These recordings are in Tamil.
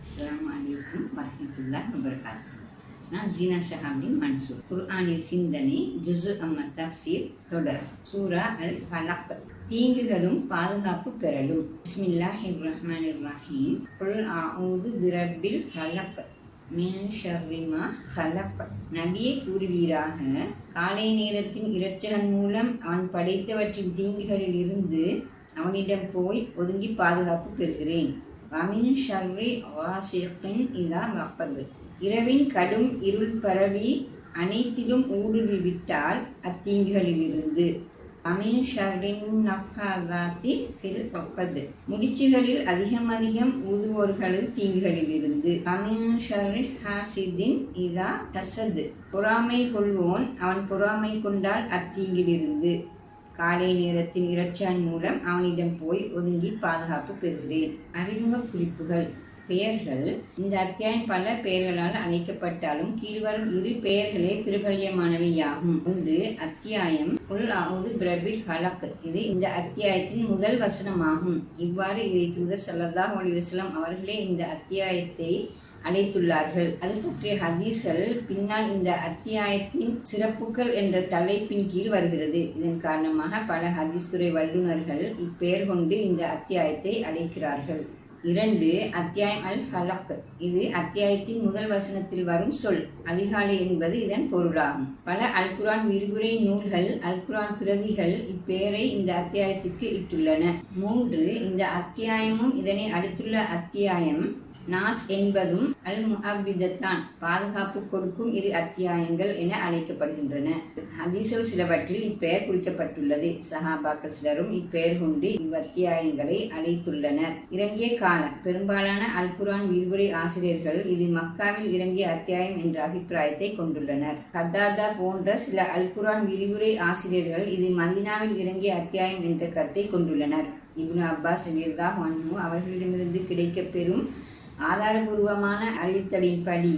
அஸ்ஸலாமு அலைக்கும் வரஹ்மத்துல்லாஹி வபரகாத்துஹு. நான் ஜீனா ஷஹாப்தீன் மன்சூர். குர்ஆனில் சிந்தனை ஜுஸு அம்மா தஃப்சீர் தொடர். சூரா அல் ஃபலக். தீங்குகளும் பாதுகாப்பு பெறலும். பிஸ்மில்லாஹிர் ரஹ்மானிர் ரஹீம். குல் அஊது பிரப்பில் ஃபலக் மின் ஷர்ரி மா ஹலக். நபியே கூறுவீராக, காலை நேரத்தின் இரைச்சலன் மூலம் அவன் படைத்தவற்றின் தீங்குகளில் இருந்து அவனிடம் போய் ஒதுங்கி பாதுகாப்பு பெறுகிறேன். வமின் ஷர்ரி வாசிகின் இதா வக்கத். இரவின் கடும் இருள் பரவி அனைத்திலும் ஊடுருவிவிட்டால் அத்தீங்குகளிலிருந்து. வமின் ஷர்ரின் நஃப்ஹாதாத்தி ஃபில் உக்கத். முடிச்சுகளில் அதிகம் ஊதுவோர்களது தீங்குகளிலிருந்து. வமின் ஷர்ரி ஹாசிதின் இதா ஹஸத். பொறாமை கொள்வோன் அவன் பொறாமை கொண்டால் அத்தீங்கிலிருந்து. காலை நேரத்தின் இரைச்சல் மூலம் அவனிடம் போய் ஒதுங்கி பாதுகாப்பு பெறுகிறேன். அறிமுக குறிப்புகள். பெயர்கள். இந்த அத்தியாயம் பல பெயர்களால் அழைக்கப்பட்டாலும் கீழ்வரும் இரு பெயர்களே பிரபல்யமானவையாகும். ஒன்று, அத்தியாயம் குல் அஊது பிரப்பில் ஃபலக். இது இந்த அத்தியாயத்தின் முதல் வசனமாகும். இவ்வாறு இறை தூதர் ஸல்லல்லாஹு அலைஹி வஸல்லம் அவர்களே இந்த அத்தியாயத்தை அழைத்துள்ளார்கள். அது பற்றிய ஹதீஸ்கள் பின்னால் இந்த அத்தியாயத்தின் சிறப்புகள் என்ற தலைப்பின் கீழ் வருகிறது. இதன் காரணமாக பல ஹதீஸ் துறை வல்லுநர்கள் இப்பெயர் கொண்டு இந்த அத்தியாயத்தை அழைக்கிறார்கள். 2, அத்தியாயம் அல் ஃபலக். இது அத்தியாயத்தின் முதல் வசனத்தில் வரும் சொல். அதிகாலை என்பது இதன் பொருளாகும். பல அல் குர்ஆன் விரிவுரை நூல்கள், அல் குர்ஆன் பிரதிகள் இப்பெயரை இந்த அத்தியாயத்திற்கு இட்டுள்ளன. 3, இந்த அத்தியாயமும் இதனை அடுத்துள்ள அத்தியாயம் நாஸ் என்பதும் அல் முஅவ்விதத்தான் பாதுகாப்பு கொடுக்கும் இரு அத்தியாயங்கள் என அழைக்கப்படுகின்றன. ஹதீஸ்கள் சிலவற்றில் இப்பெயர் குறிக்கப்பட்டுள்ளது. சஹாபாக்கள் சிலரும் இப்பெயர் கொண்டு இவ்வத்தியாயங்களை அழைத்துள்ளனர். இறங்கிய காலம். பெரும்பாலான அல் குர்ஆன் விரிவுரை ஆசிரியர்கள் இது மக்காவில் இறங்கிய அத்தியாயம் என்ற அபிப்பிராயத்தை கொண்டுள்ளனர். கத்தாதா போன்ற சில அல் குர்ஆன் விரிவுரை ஆசிரியர்கள் இது மதீனாவில் இறங்கிய அத்தியாயம் என்ற கருத்தை கொண்டுள்ளனர். இப்னு அப்பாஸ் ரலியல்லாஹு அன்ஹு அவர்களிடமிருந்து கிடைக்கப் பெறும் ஆதாரபூர்வமான அறிவித்தலின்படி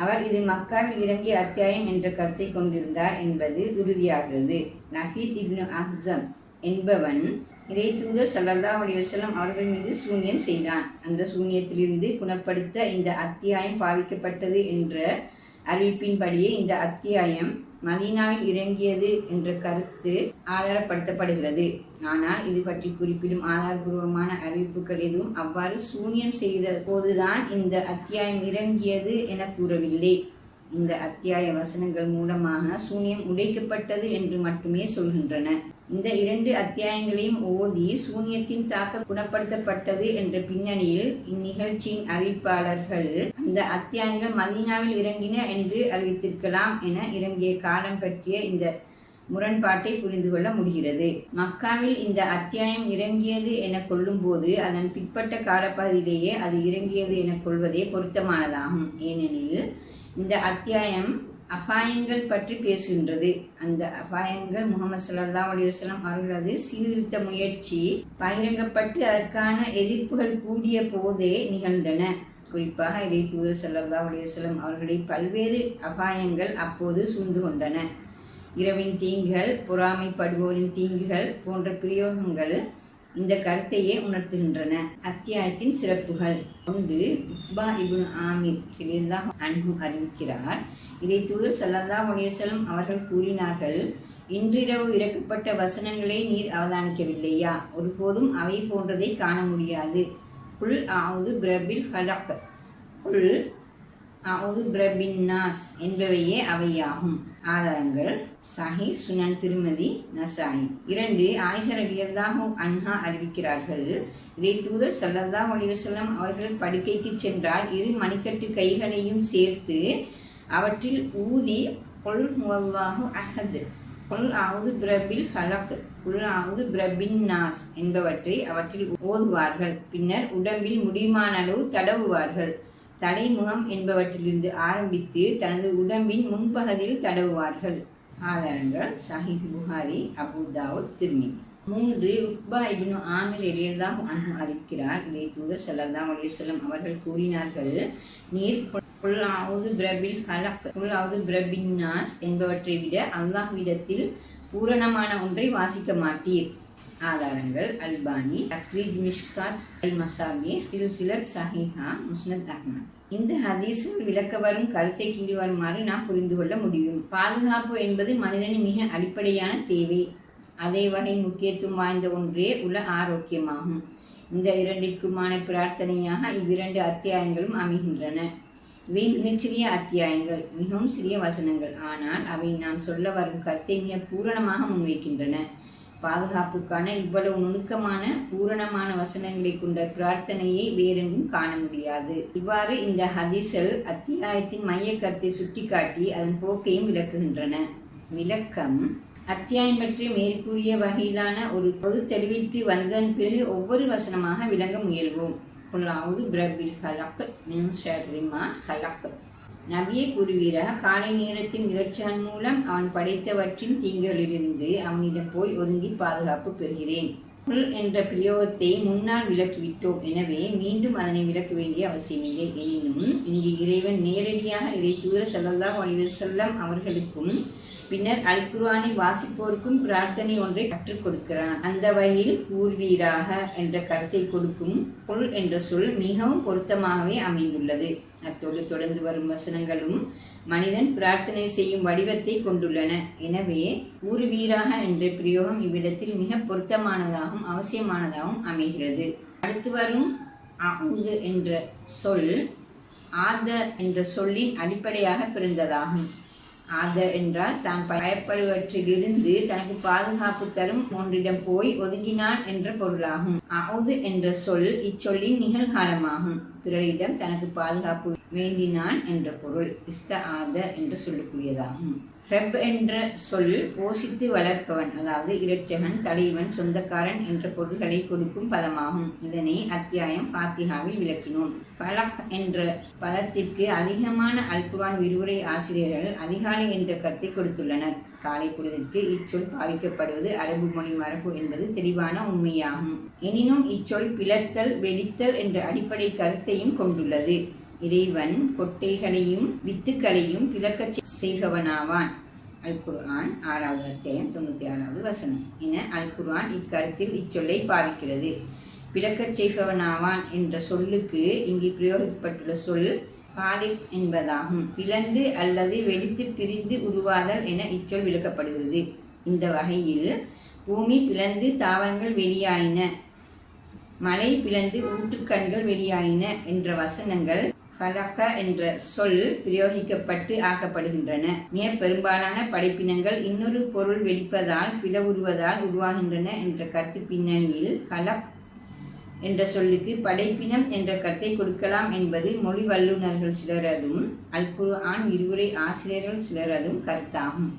அவர் இது மக்காவில் இறங்கிய அத்தியாயம் என்ற கருத்தை கொண்டிருந்தார் என்பது உறுதியாகிறது. நஃபீத் இப்னு அஹ்ஸம் என்பவன் இறை தூதர் ஸல்லல்லாஹு அலைஹி வஸல்லம் அவர்கள் மீது சூனியம் செய்தான். அந்த சூனியத்திலிருந்து குணப்படுத்த இந்த அத்தியாயம் பாவிக்கப்பட்டது என்ற அறிவிப்பின்படியே இந்த அத்தியாயம் மதீனாவில் இறங்கியது என்ற கருத்து ஆதாரப்படுத்தப்படுகிறது. ஆனால் இது பற்றி குறிப்பிடும் ஆதாரபூர்வமான அறிவிப்புகள் எதுவும் அவ்வாறு சூனியம் செய்த போதுதான் இந்த அத்தியாயம் இறங்கியது என கூறவில்லை. இந்த அத்தியாய வசனங்கள் மூலமாக சூனியம் உடைக்கப்பட்டது என்று மட்டுமே சொல்கின்றன. இந்த 2 அத்தியாயங்களையும் ஓதி சூனியத்தின் தாக்கம் குணப்படுத்தப்பட்டது என்ற பின்னணியில் இந்நிகழ்ச்சியின் அறிவிப்பாளர்கள் அந்த அத்தியாயங்கள் மதீனாவில் இறங்கின என்று அறிவித்திருக்கலாம் என இறங்கிய காலம் பற்றிய இந்த முரண்பாட்டை புரிந்து கொள்ள முடிகிறது. மக்காவில் இந்த அத்தியாயம் இறங்கியது என கொள்ளும் போது அதன் பிற்பட்ட காலப்பகுதியிலேயே அது இறங்கியது என கொள்வதே பொருத்தமானதாகும். ஏனெனில் இந்த அத்தியாயம் அபாயங்கள் பற்றி பேசுகின்றது. அந்த அபாயங்கள் முஹம்மது ஸல்லல்லாஹு அலைஹி வஸல்லம் அவர்களது சீர்திருத்த முயற்சி பகிரங்கப்பட்டு அதற்கான எதிர்ப்புகள் கூடிய போதே நிகழ்ந்தன. குறிப்பாக இறை தூதர் ஸல்லல்லாஹு அலைஹி வஸல்லம் அவர்களை பல்வேறு அபாயங்கள் அப்போது சூழ்ந்து கொண்டன. இரவின் தீங்குகள், பொறாமைப்படுவோரின் தீங்குகள் போன்ற பிரயோகங்கள் இந்த கருத்தையே உணர்த்துகின்றன. அத்தியாயத்தின் சிறப்புகள். 1, உக்பா இப்னு ஆமிர் ரலியல்லாஹு அன்ஹு அறிவிக்கிறார், இறை தூதர் ஸல்லல்லாஹு அலைஹி வஸல்லம் அவர்கள் கூறினார்கள், இன்றிரவு இறக்கப்பட்ட வசனங்களை நீர் அவதானிக்கவில்லையா? ஒருபோதும் அவை போன்றதை காண முடியாது. குல் அஊது பிரப்பில் ஃபலக், குல் அஊது பிரப்பின் நாஸ் என்பவையே அவையாகும். ஆதாரங்கள் சஹீஹ் சுனன் திர்மிதி, நசாயி. 2, ஆயிஷா ரலியல்லாஹு அன்ஹா அறிவிக்கிறார்கள், இறை தூதர் ஸல்லல்லாஹு அலைஹி வஸல்லம் அவர்கள் படுக்கைக்கு சென்றால் 2 மணிக்கட்டு கைகளையும் சேர்த்து அவற்றில் ஊதி குல் ஹுவல்லாஹு அஹத், குல் அஊது பிரப்பில் ஃபலக், குல் அஊது பிரப்பின் நாஸ் என்பவற்றை அவற்றில் ஓதுவார்கள். பின்னர் உடம்பில் முடியுமான அளவு தடவுவார்கள். தலைமுகம் என்பவற்றிலிருந்து ஆரம்பித்து தனது உடம்பின் முன்பகுதியில் தடவுவார்கள். ஆதாரங்கள் சஹீஹ் புகாரி, அபூ தாவூத், திர்மிதி. 3, உக்பா இப்னு ஆமிர் ரலியல்லாஹு அன்ஹு அறிவிக்கிறார், இறை தூதர் ஸல்லல்லாஹு அலைஹி வஸல்லம் அவர்கள் கூறினார்கள், நீர் குல் அஊது பிரப்பில் ஃபலக், குல் அஊது பிரப்பின் நாஸ் என்பவற்றை விட அல்லாஹ்விடத்தில் பூரணமான ஒன்றை வாசிக்க மாட்டீர். ஆதாரங்கள் அல்பானி, தக்ரீஜ் மிஷ்காத் அல் மசாபி, சில்சிலத் சஹீஹா, முஸ்னத் அஹ்மத். இந்த ஹதீஸில் விளக்க வரும் கருத்தை கீழ் வருமாறு நாம் புரிந்து கொள்ள முடியும். பாதுகாப்பு என்பது மனிதனின் மிக அடிப்படையான தேவை. அதே வகை முக்கியத்துவம் வாய்ந்த ஒன்றே உள்ள ஆரோக்கியமாகும். இந்த இரண்டிற்குமான பிரார்த்தனையாக இவ்விரண்டு அத்தியாயங்களும் அமைகின்றன. இவை மிகச்சிறிய அத்தியாயங்கள், மிகவும் சிறிய வசனங்கள். ஆனால் அவை நாம் சொல்ல வரும் கருத்தை மிக பூரணமாக முன்வைக்கின்றன. பாதுகாப்புக்கான இவ்வளவு நுணுக்கமான பூரணமான வசனங்களை கொண்ட பிரார்த்தனையை வேறெங்கும் காண முடியாது. இவ்வாறு இந்த ஹதீஸல் அத்தியாயத்தின் மைய கருத்தை சுட்டிக்காட்டி அதன் போக்கையும் விளக்குகின்றன. விளக்கம்: அத்தியாயம் பற்றி மேற்கூறிய வகையிலான ஒரு பொது தெளிவிற்கு வந்ததன் பிறகு ஒவ்வொரு வசனமாக விளங்க முயல்வோம். நபியை கூறுவீராக, காலை நேரத்தின் இறைச்சகன் மூலம் அவன் படைத்தவற்றின் தீங்குகளிலிருந்து அவனிடம் போய் ஒதுங்கி பாதுகாப்பு பெறுகிறேன். குல் என்ற பிரயோகத்தை முன்னால் விளக்கிவிட்டோம். எனவே மீண்டும் அதனை விளக்க வேண்டிய அவசியமில்லை. எனினும் இங்கு இறைவன் நேரடியாக இறை தூதர் ஸல்லல்லாஹு அலைஹி வஸல்லம் அவர்களுக்கும் பின்னர் அல் குர்ஆனை வாசிப்போருக்கும் பிரார்த்தனை ஒன்றை கற்றுக் கொடுக்கிறான். அந்த வகையில் கூறுவீராக என்ற கருத்தை கொடுக்கும் குல் என்ற சொல் மிகவும் பொருத்தமாகவே அமைந்துள்ளது. அத்தோடு தொடர்ந்து வரும் வசனங்களும் மனிதன் பிரார்த்தனை செய்யும் வடிவத்தை கொண்டுள்ளன. எனவே கூறுவீராக என்ற பிரயோகம் இவ்விடத்தில் மிக பொருத்தமானதாகவும் அவசியமானதாகவும் அமைகிறது. அடுத்து வரும் அஊது என்ற சொல் ஆத என்ற சொல்லின் அடிப்படையாக பிறந்ததாகும். ஆத என்றால் தான் பயப்படுவற்றிலிருந்து தனக்கு பாதுகாப்பு தரும் ஒன்றிடம் போய் ஒதுங்கினான் என்ற பொருளாகும். அஊது என்ற சொல் இச்சொல்லின் நிகழ்காலமாகும். பிறரிடம் தனக்கு பாதுகாப்பு வேண்டினான் என்ற பொருள் இஸ்தஆத என்று சொல்லக்கூடியதாகும். ரப் என்ற சொல் போஷித்து வளர்ப்பவன், அதாவது இரட்சகன், தலைவன், சொந்தக்காரன் என்ற பொருள்களை கொடுக்கும் பதமாகும். இதனை அத்தியாயம் ஃபாத்திஹாவில் விளக்கினோம். ஃபலக் என்ற பதத்திற்கு அதிகமான அல் குர்ஆன் விரிவுரை ஆசிரியர்கள் அதிகாலை என்ற கருத்தை கொடுத்துள்ளனர். காலை பொழுதிற்கு இச்சொல் பாவிக்கப்படுவது அரபு மொழி மரபு என்பது தெளிவான உண்மையாகும். எனினும் இச்சொல் பிளத்தல், வெடித்தல் என்ற அடிப்படை கருத்தையும் கொண்டுள்ளது. இறைவன் கொட்டைகளையும் வித்துக்களையும் பிளக்கச் செய்பவனாவான். அல் குர்ஆன் 6வது அத்தியாயம் 96வது வசனம் என அல் குர்ஆன் இக்கருத்தில் இச்சொல்லை பாவிக்கிறது. பிளக்கச் செய்பவனாவான் என்ற சொல்லுக்கு இங்கு பிரயோகிக்கப்பட்டுள்ள சொல் ஃபாலிக் என்பதாகும். பிளந்து அல்லது வெடித்து பிரிந்து உருவாதல் என இச்சொல் விளக்கப்படுகிறது. இந்த வகையில் பூமி பிளந்து தாவரங்கள் வெளியாயின, மலை பிளந்து ஊற்றுக்கண்கள் வெளியாயின என்ற வசனங்கள் ஃபலக என்ற சொல் பிரயோகிக்கப்பட்டு ஆக்கப்படுகின்றன. மிக பெரும்பாலான படைப்பினங்கள் இன்னொரு பொருள் வெடிப்பதால் பிளவுறுவதால் உருவாகின்றன என்ற கருத்து பின்னணியில் ஃபலக் என்ற சொல்லுக்கு படைப்பினம் என்ற கருத்தை கொடுக்கலாம் என்பது மொழி வல்லுநர்கள் சிலரதும் அல் குர்ஆன் விரிவுரை ஆசிரியர்கள் சிலரதும் கருத்தாகும்.